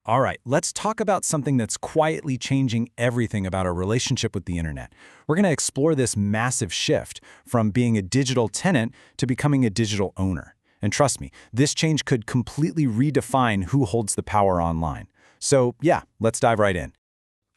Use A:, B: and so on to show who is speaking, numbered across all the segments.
A: All right, let's talk about something that's quietly changing everything about our relationship with the internet. We're going to explore this massive shift from being a digital tenant to becoming a digital owner. And trust me, this change could completely redefine who holds the power online. So yeah, let's dive right in.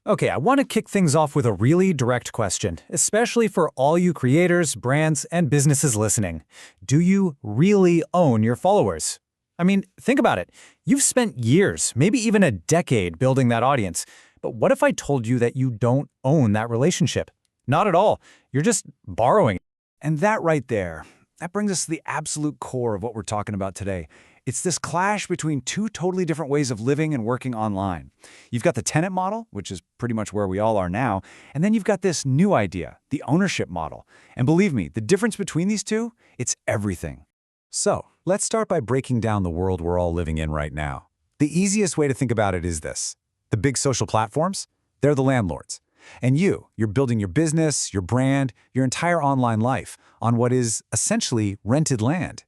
B: Okay, I want to kick things off with a really direct question, especially for all you creators, brands, and businesses listening. Do you really own your followers? I mean, think about it. You've spent years, maybe even a decade building that audience. But what if I told you that you don't own that relationship? Not at all. You're just borrowing.
A: And that right there, that brings us to the absolute core of what we're talking about today. It's this clash between two totally different ways of living and working online. You've got the tenant model, which is pretty much where we all are now, and then you've got this new idea, the ownership model. And believe me, the difference between these two, it's everything. So, let's start by breaking down the world we're all living in right now. The easiest way to think about it is this. The big social platforms, they're the landlords. And you're building your business, your brand, your entire online life on what is essentially rented land.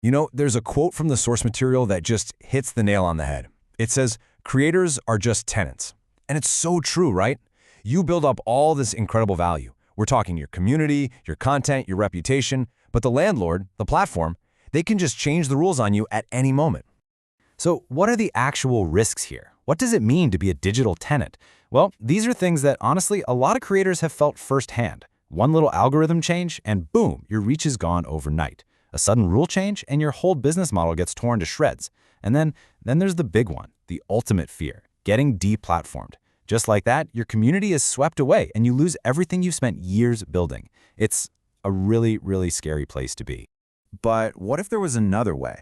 C: You know, there's a quote from the source material that just hits the nail on the head. It says, "Creators are just tenants." And it's so true, right? You build up all this incredible value. We're talking your community, your content, your reputation, but the landlord, the platform, they can just change the rules on you at any moment. So what are the actual risks here? What does it mean to be a digital tenant? Well, these are things that honestly a lot of creators have felt firsthand. One little algorithm change and boom, your reach is gone overnight. A sudden rule change and your whole business model gets torn to shreds. And then there's the big one, the ultimate fear, getting deplatformed. Just like that, your community is swept away and you lose everything you've spent years building. It's a really, really scary place to be.
D: But what if there was another way?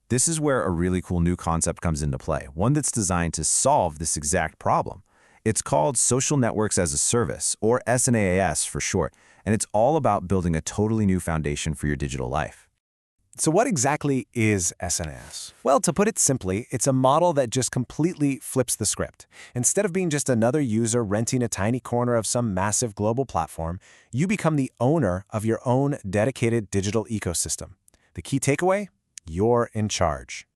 D: This is where a really cool new concept comes into play, one that's designed to solve this exact problem. It's called Social Networks as a Service, or SNaaS for short, and it's all about building a totally new foundation for your digital life.
E: So what exactly is SNaaS? Well, to put it simply, it's a model that just completely flips the script. Instead of being just another user renting a tiny corner of some massive global platform, you become the owner of your own dedicated digital ecosystem. The key takeaway? You're in charge.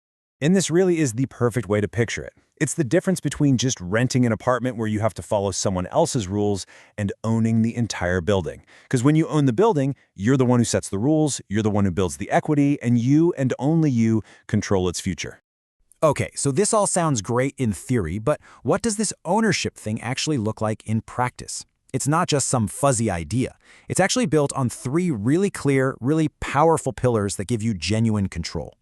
A: And this really is the perfect way to picture it. It's the difference between just renting an apartment where you have to follow someone else's rules and owning the entire building. Because when you own the building, you're the one who sets the rules, you're the one who builds the equity, and you and only you control its future. Okay, so this all sounds great in theory, but what does this ownership thing actually look like in practice? It's not just some fuzzy idea. It's actually built on three really clear, really powerful pillars that give you genuine control.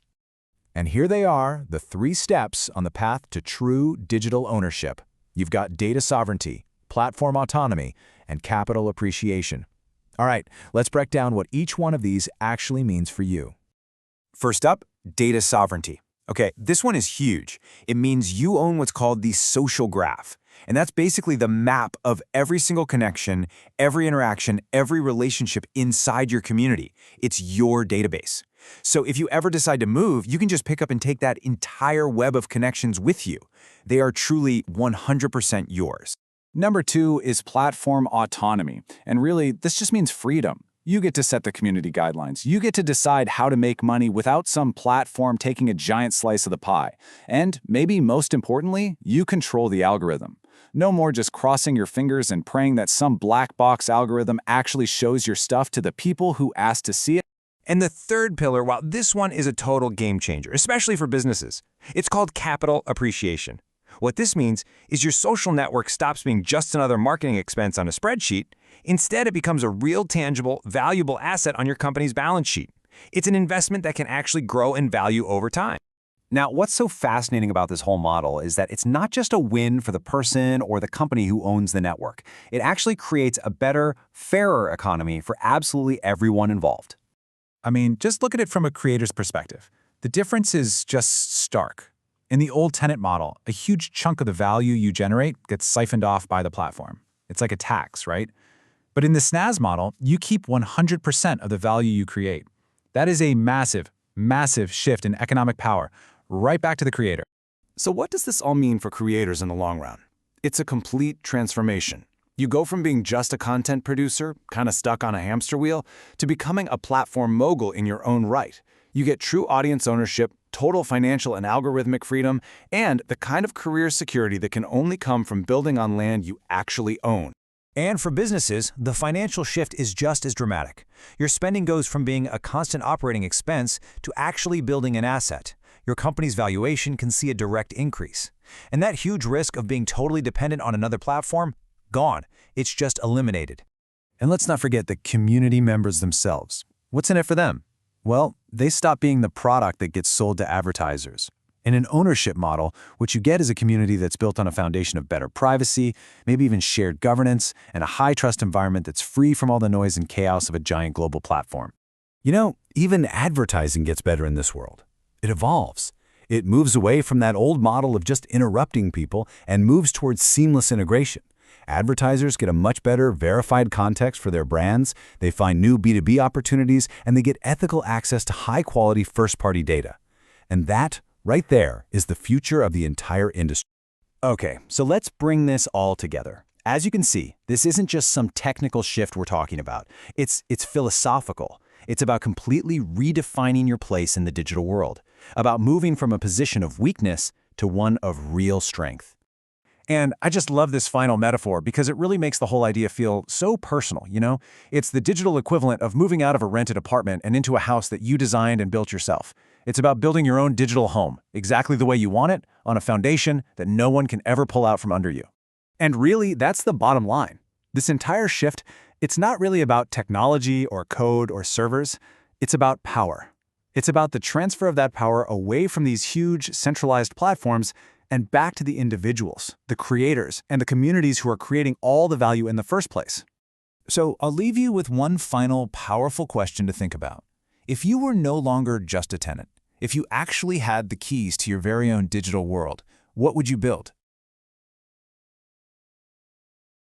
A: And here they are, the 3 steps on the path to true digital ownership. You've got data sovereignty, platform autonomy, and capital appreciation. All right, let's break down what each one of these actually means for you.
D: First up, data sovereignty. Okay, this one is huge. It means you own what's called the social graph. And that's basically the map of every single connection, every interaction, every relationship inside your community. It's your database. So if you ever decide to move, you can just pick up and take that entire web of connections with you. They are truly 100% yours.
A: Number 2 is platform autonomy. And really, this just means freedom. You get to set the community guidelines. You get to decide how to make money without some platform taking a giant slice of the pie. And maybe most importantly, you control the algorithm. No more just crossing your fingers and praying that some black box algorithm actually shows your stuff to the people who asked to see it.
C: And the third pillar, well, this one is a total game changer, especially for businesses. It's called capital appreciation. What this means is your social network stops being just another marketing expense on a spreadsheet. Instead, it becomes a real, tangible, valuable asset on your company's balance sheet. It's an investment that can actually grow in value over time.
E: Now, what's so fascinating about this whole model is that it's not just a win for the person or the company who owns the network. It actually creates a better, fairer economy for absolutely everyone involved.
A: I mean, just look at it from a creator's perspective. The difference is just stark. In the old tenant model, a huge chunk of the value you generate gets siphoned off by the platform. It's like a tax, right? But in the SNaaS model, you keep 100% of the value you create. That is a massive, massive shift in economic power, right back to the creator.
D: So what does this all mean for creators in the long run? It's a complete transformation. You go from being just a content producer, kind of stuck on a hamster wheel, to becoming a platform mogul in your own right. You get true audience ownership,
F: total financial and algorithmic freedom, and the kind of career security that can only come from building on land you actually own.
C: And for businesses, the financial shift is just as dramatic. Your spending goes from being a constant operating expense to actually building an asset. Your company's valuation can see a direct increase. And that huge risk of being totally dependent on another platform? Gone. It's just eliminated.
E: And let's not forget the community members themselves. What's in it for them? Well, they stop being the product that gets sold to advertisers. In an ownership model, what you get is a community that's built on a foundation of better privacy, maybe even shared governance, and a high-trust environment that's free from all the noise and chaos of a giant global platform.
G: You know, even advertising gets better in this world. It evolves. It moves away from that old model of just interrupting people and moves towards seamless integration. Advertisers get a much better verified context for their brands, they find new B2B opportunities, and they get ethical access to high-quality first-party data. And that, right there, is the future of the entire industry.
D: Okay, so let's bring this all together. As you can see, this isn't just some technical shift we're talking about. It's philosophical. It's about completely redefining your place in the digital world, about moving from a position of weakness to one of real strength.
E: And I just love this final metaphor because it really makes the whole idea feel so personal, you know? It's the digital equivalent of moving out of a rented apartment and into a house that you designed and built yourself. It's about building your own digital home, exactly the way you want it, on a foundation that no one can ever pull out from under you. And really, that's the bottom line. This entire shift, it's not really about technology or code or servers. It's about power. It's about the transfer of that power away from these huge, centralized platforms and back to the individuals, the creators, and the communities who are creating all the value in the first place.
C: So I'll leave you with one final powerful question to think about. If you were no longer just a tenant, if you actually had the keys to your very own digital world, what would you build?